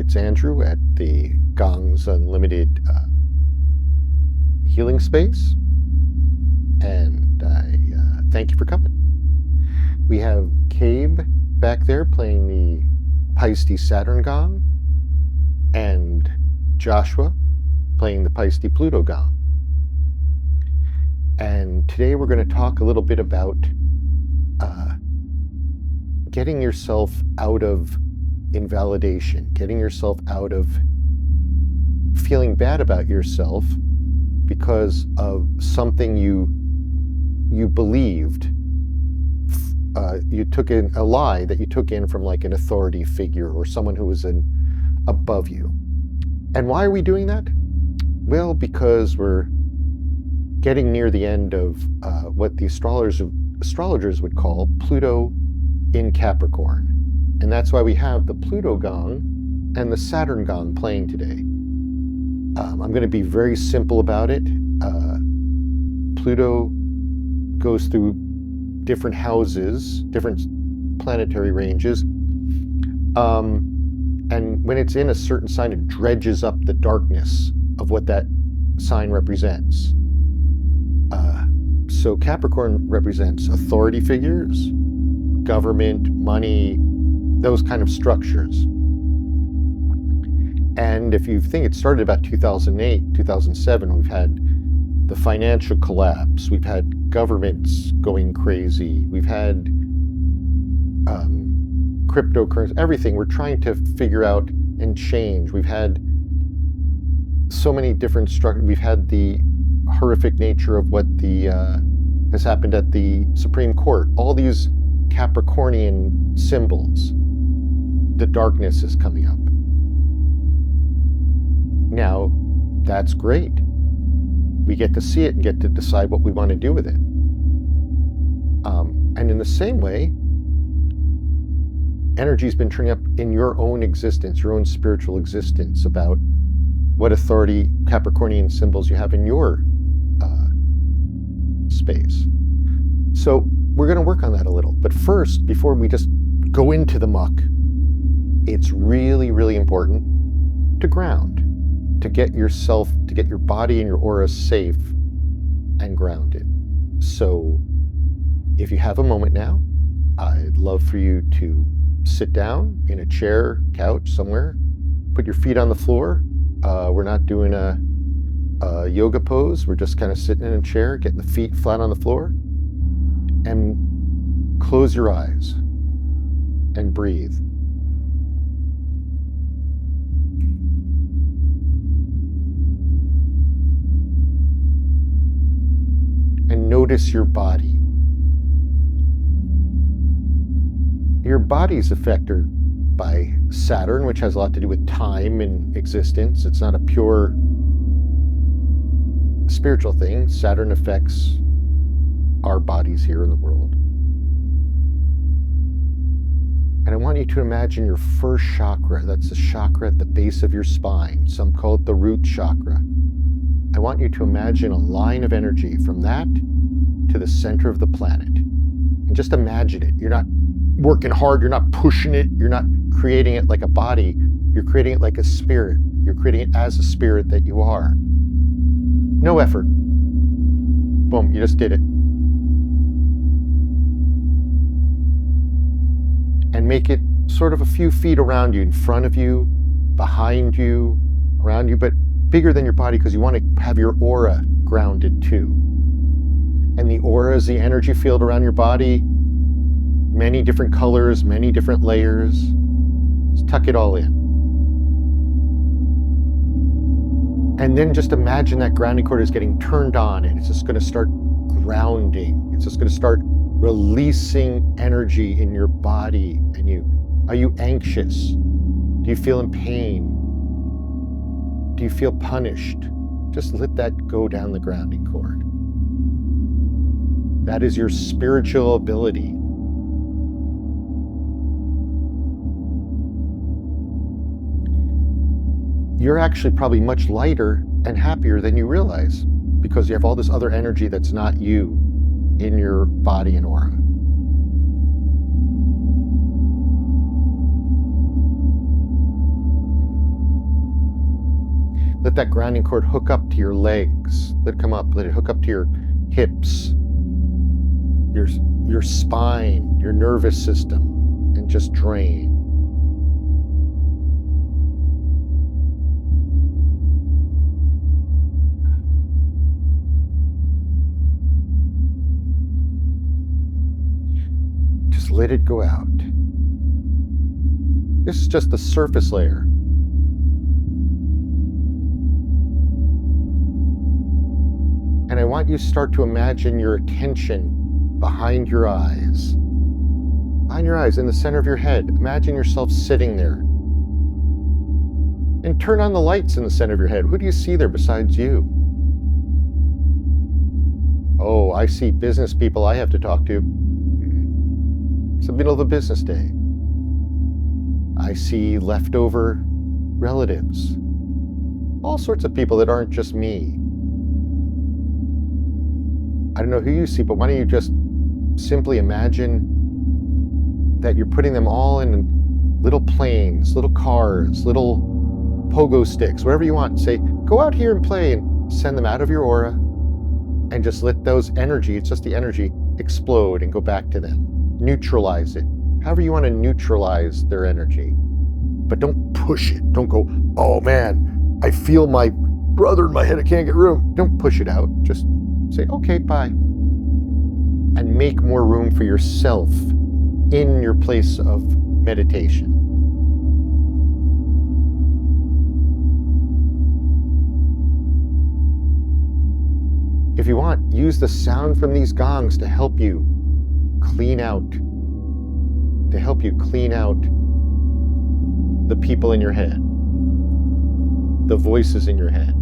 It's Andrew at the Gongs Unlimited Healing Space, and I thank you for coming. We have Cabe back there playing the Paiste Saturn Gong, and Joshua playing the Paiste Pluto Gong. And today we're going to talk a little bit about getting yourself out of invalidation, getting yourself out of feeling bad about yourself because of something you believed. You took in a lie that you took in from like an authority figure or someone who was above you. And why are we doing that? Well, because we're getting near the end of what the astrologers would call Pluto in Capricorn. And that's why we have the Pluto Gong and the Saturn Gong playing today. I'm going to be very simple about it. Pluto goes through different houses, different planetary ranges. And when it's in a certain sign, it dredges up the darkness of what that sign represents. So Capricorn represents authority figures, government, money, those kind of structures. And if you think it started about 2008, 2007, we've had the financial collapse, we've had governments going crazy, we've had cryptocurrency, everything. We're trying to figure out and change. We've had so many different structures. We've had the horrific nature of what has happened at the Supreme Court. All these Capricornian symbols. The darkness is coming up. Now, that's great. We get to see it and get to decide what we want to do with it. And in the same way, energy's been turning up in your own existence, your own spiritual existence, about what authority Capricornian symbols you have in your space. So we're going to work on that a little. But first, before we just go into the muck, it's really, really important to ground, to get your body and your aura safe and grounded. So if you have a moment now, I'd love for you to sit down in a chair, couch, somewhere, put your feet on the floor. We're not doing a yoga pose. We're just kind of sitting in a chair, getting the feet flat on the floor, and close your eyes and breathe. And notice your body. Your body's affected by Saturn, which has a lot to do with time and existence. It's not a pure spiritual thing. Saturn affects our bodies here in the world. And I want you to imagine your first chakra. That's the chakra at the base of your spine. Some call it the root chakra. I want you to imagine a line of energy from that to the center of the planet. And just imagine it. You're not working hard. You're not pushing it. You're not creating it like a body. You're creating it like a spirit. You're creating it as a spirit that you are. No effort. Boom, you just did it. And make it sort of a few feet around you, in front of you, behind you, around you, but bigger than your body, because you want to have your aura grounded too. And the aura is the energy field around your body, many different colors, many different layers. Just tuck it all in. And then just imagine that grounding cord is getting turned on, and it's just going to start grounding. It's just going to start releasing energy in your body and you. Are you anxious? Do you feel in pain? Do you feel punished? Just let that go down the grounding cord. That is your spiritual ability. You're actually probably much lighter and happier than you realize, because you have all this other energy that's not you in your body and aura. Let that grounding cord hook up to your legs. Let it come up. Let it hook up to your hips, your spine, your nervous system, and just drain. Just let it go out. This is just the surface layer. And I want you to start to imagine your attention behind your eyes. Behind your eyes, in the center of your head. Imagine yourself sitting there. And turn on the lights in the center of your head. Who do you see there besides you? Oh, I see business people I have to talk to. It's the middle of a business day. I see leftover relatives. All sorts of people that aren't just me. I don't know who you see, but why don't you just simply imagine that you're putting them all in little planes, little cars, little pogo sticks, whatever you want. Say, go out here and play, and send them out of your aura and just let those energy, it's just the energy, explode and go back to them. Neutralize it. However you want to neutralize their energy. But don't push it. Don't go, oh man, I feel my brother in my head, I can't get room. Don't push it out. Just say, okay, bye. And make more room for yourself in your place of meditation. If you want, use the sound from these gongs to help you clean out, the people in your head, the voices in your head.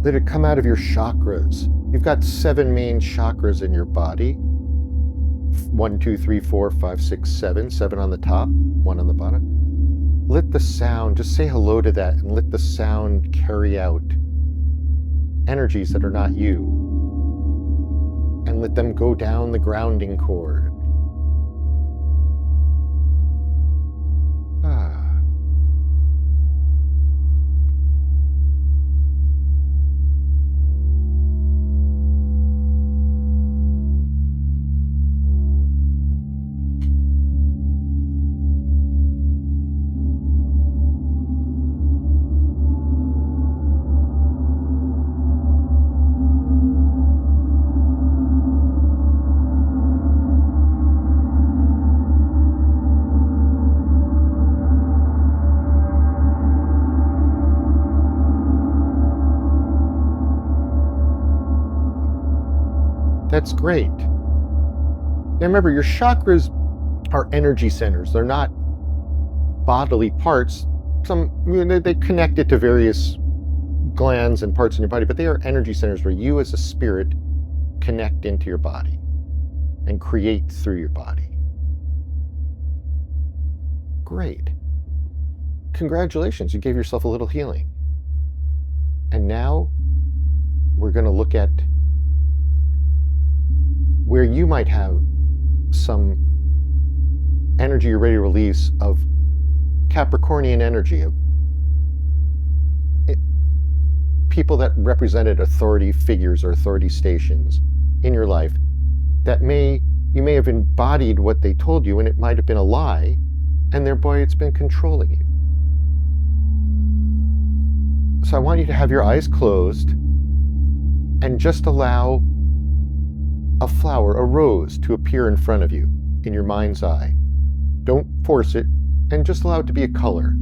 Let it come out of your chakras. You've got 7 main chakras in your body. 1, 2, 3, 4, 5, 6, 7. 7 on the top, 1 on the bottom. Let the sound, just say hello to that, and let the sound carry out energies that are not you. And let them go down the grounding cord. That's great. Now remember, your chakras are energy centers. They're not bodily parts. They connect it to various glands and parts in your body, but they are energy centers where you as a spirit connect into your body and create through your body. Great. Congratulations, you gave yourself a little healing. And now we're going to look at where you might have some energy you're ready to release of Capricornian energy, of people that represented authority figures or authority stations in your life that you may have embodied what they told you, and it might have been a lie, and thereby it's been controlling you. So I want you to have your eyes closed and just allow a flower, a rose, to appear in front of you in your mind's eye. Don't force it, and just allow it to be a color.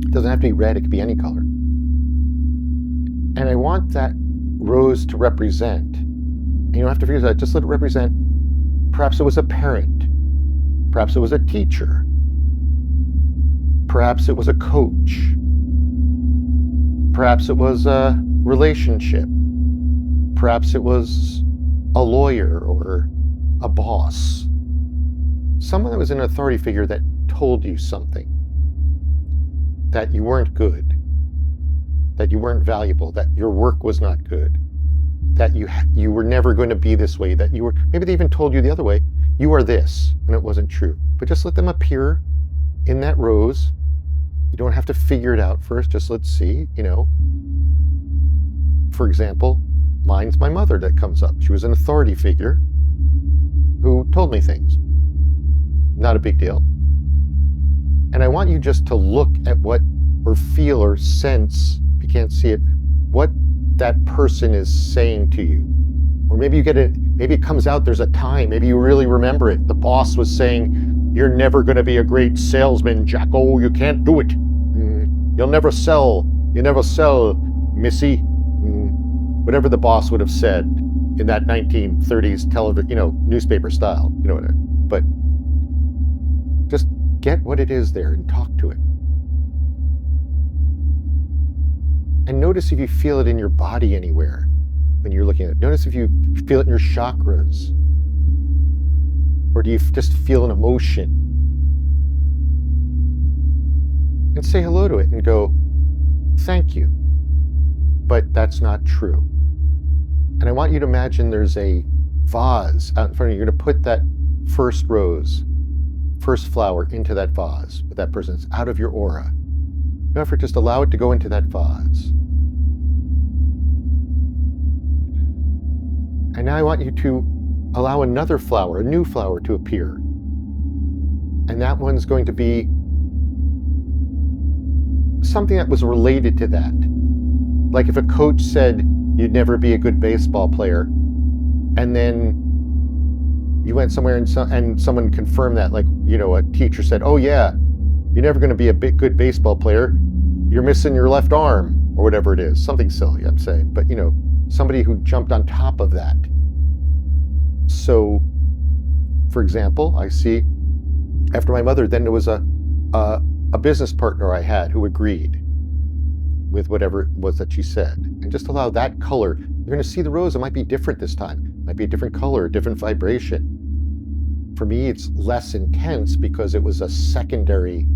It doesn't have to be red, it could be any color. And I want that rose to represent, and you don't have to figure it out, just let it represent, perhaps it was a parent, perhaps it was a teacher, perhaps it was a coach, perhaps it was a relationship, perhaps it was a lawyer or a boss, someone that was an authority figure that told you something, that you weren't good, that you weren't valuable, that your work was not good, that you were never going to be this way, that you were, maybe they even told you the other way, you are this, and it wasn't true. But just let them appear in that rose. You don't have to figure it out first, just let's see, For example, mine's my mother that comes up. She was an authority figure who told me things. Not a big deal. And I want you just to look at what, or feel or sense, if you can't see it, what that person is saying to you. Or maybe you get it, maybe it comes out, there's a time, maybe you really remember it. The boss was saying, you're never going to be a great salesman, Jacko, you can't do it. You'll never sell, missy. Whatever the boss would have said in that 1930s television, newspaper style, whatever. But just get what it is there and talk to it. And notice if you feel it in your body anywhere when you're looking at it. Notice if you feel it in your chakras. Or do you just feel an emotion? And say hello to it and go, thank you. But that's not true. And I want you to imagine there's a vase out in front of you. You're going to put that first rose, first flower into that vase with that person. It's out of your aura. No effort, just allow it to go into that vase. And now I want you to allow another flower, a new flower, to appear. And that one's going to be something that was related to that. Like if a coach said you'd never be a good baseball player, and then you went somewhere and someone confirmed that, like, a teacher said, oh yeah, you're never going to be a good baseball player. You're missing your left arm, or whatever it is. Something silly, I'm saying. But, somebody who jumped on top of that. So, for example, I see after my mother, then there was a business partner I had who agreed with whatever it was that she said. And just allow that color. You're going to see the rose. It might be different this time. It might be a different color, a different vibration. For me, it's less intense because it was a secondary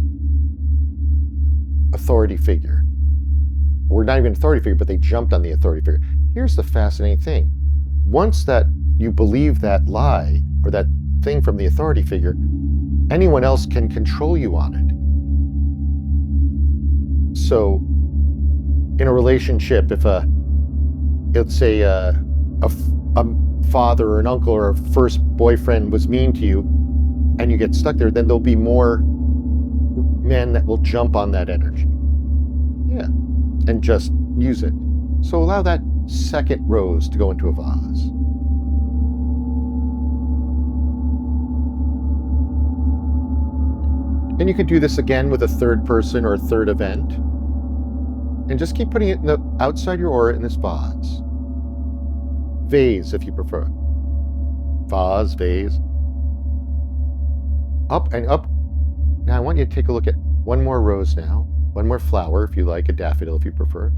authority figure. Or not even authority figure, but they jumped on the authority figure. Here's the fascinating thing. Once that you believe that lie or that thing from the authority figure, anyone else can control you on it. So in a relationship, if let's say a father or an uncle or a first boyfriend was mean to you and you get stuck there, then there'll be more men that will jump on that energy. Yeah. And just use it. So allow that second rose to go into a vase. And you could do this again with a third person or a third event. And just keep putting it outside your aura in this vase. Vase, if you prefer. Vase, vase. Up and up. Now I want you to take a look at one more rose now. One more flower, if you like, a daffodil, if you prefer.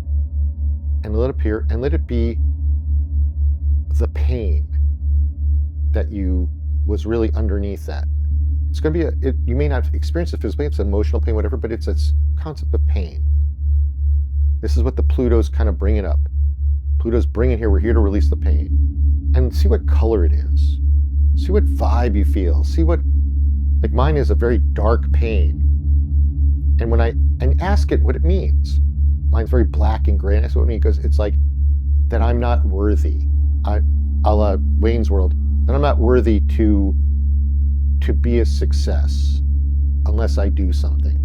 And let it appear, and let it be the pain that was really underneath that. It's going to be you may not experience it physically, it's emotional pain, whatever, but it's a concept of pain. This is what the Pluto's kind of bringing up. Pluto's bringing here, we're here to release the pain. And see what color it is. See what vibe you feel. See what, like mine is a very dark pain. And ask it what it means. Mine's very black and gray, and that's what it means, because it's like that I'm not worthy. A la Wayne's World, that I'm not worthy to be a success unless I do something.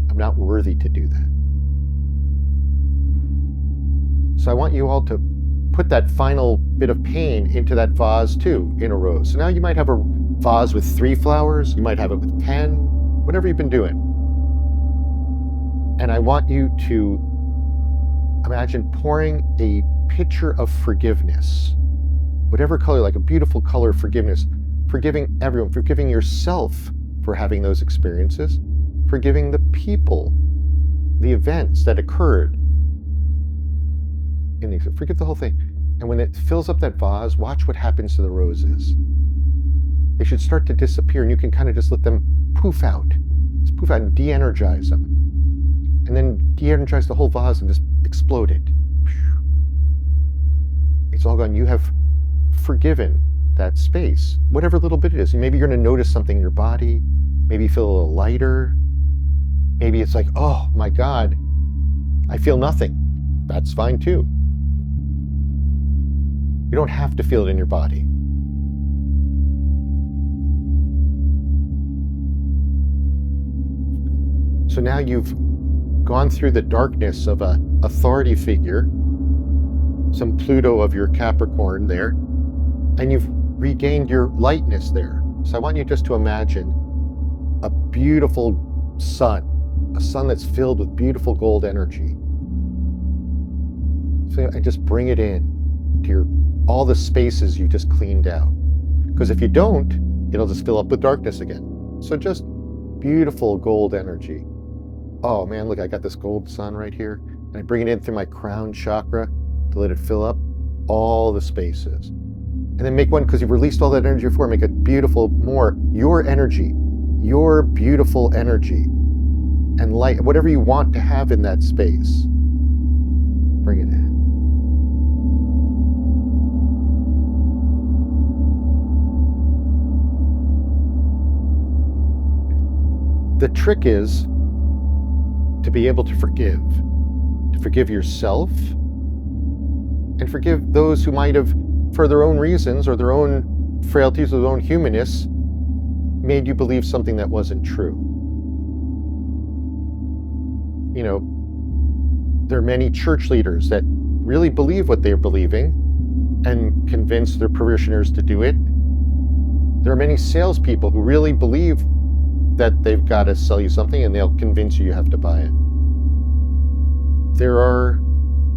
I'm not worthy to do that. So I want you all to put that final bit of pain into that vase too, in a rose. So now you might have a vase with 3 flowers, you might have it with 10, whatever you've been doing. And I want you to imagine pouring a pitcher of forgiveness, whatever color, like a beautiful color of forgiveness, forgiving everyone, forgiving yourself for having those experiences, forgiving the people, the events that occurred. Forgive the whole thing. And when it fills up that vase, watch what happens to the roses. They should start to disappear, and you can kind of just let them poof out. Just poof out and de-energize them. And then de-energize the whole vase and just explode it. It's all gone. You have forgiven that space, whatever little bit it is. Maybe you're going to notice something in your body. Maybe you feel a little lighter. Maybe it's like, oh my God, I feel nothing. That's fine too. You don't have to feel it in your body. So now you've gone through the darkness of an authority figure, some Pluto of your Capricorn there, and you've regained your lightness there. So I want you just to imagine a beautiful sun, a sun that's filled with beautiful gold energy. So I just bring it in to all the spaces you just cleaned out. Because if you don't, it'll just fill up with darkness again. So just beautiful gold energy. Oh man, look, I got this gold sun right here. And I bring it in through my crown chakra to let it fill up all the spaces. And then make one, because you've released all that energy before, make it beautiful more. Your energy, your beautiful energy and light, whatever you want to have in that space, bring it in. The trick is to be able to forgive yourself and forgive those who might have, for their own reasons or their own frailties or their own humanness, made you believe something that wasn't true. You know, there are many church leaders that really believe what they're believing and convince their parishioners to do it. There are many salespeople who really believe that they've got to sell you something and they'll convince you have to buy it. There are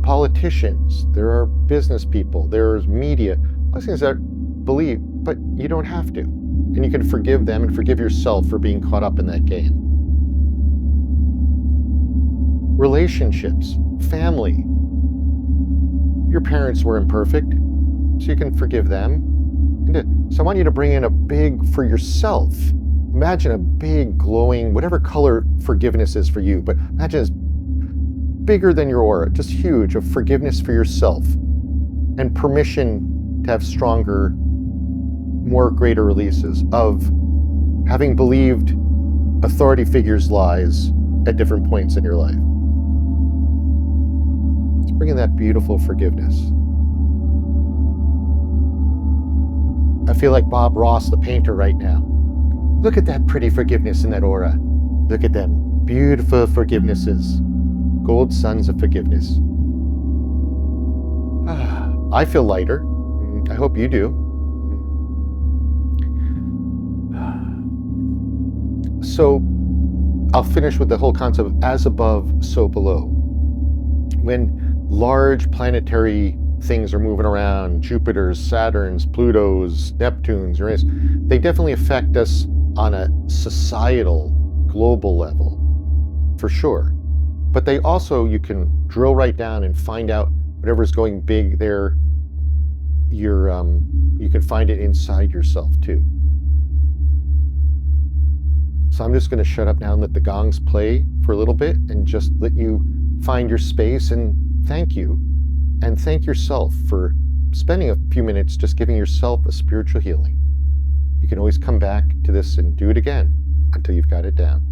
politicians, there are business people, there's media, those things that believe, but you don't have to. And you can forgive them and forgive yourself for being caught up in that game. Relationships, family. Your parents were imperfect, so you can forgive them. So I want you to bring in a big, for yourself, imagine a big glowing, whatever color forgiveness is for you, but imagine it's bigger than your aura, just huge, of forgiveness for yourself and permission to have stronger, more greater releases of having believed authority figures' lies at different points in your life. Let's bring in that beautiful forgiveness. I feel like Bob Ross, the painter, right now. Look at that pretty forgiveness in that aura. Look at them beautiful forgivenesses. Gold suns of forgiveness. I feel lighter. I hope you do. So I'll finish with the whole concept of as above, so below. When large planetary things are moving around, Jupiters, Saturns, Plutos, Neptunes, Uranus, they definitely affect us on a societal, global level, for sure. But they also, you can drill right down and find out whatever's going big there. You can find it inside yourself too. So I'm just going to shut up now and let the gongs play for a little bit and just let you find your space and thank you. And thank yourself for spending a few minutes just giving yourself a spiritual healing. You can always come back to this and do it again until you've got it down.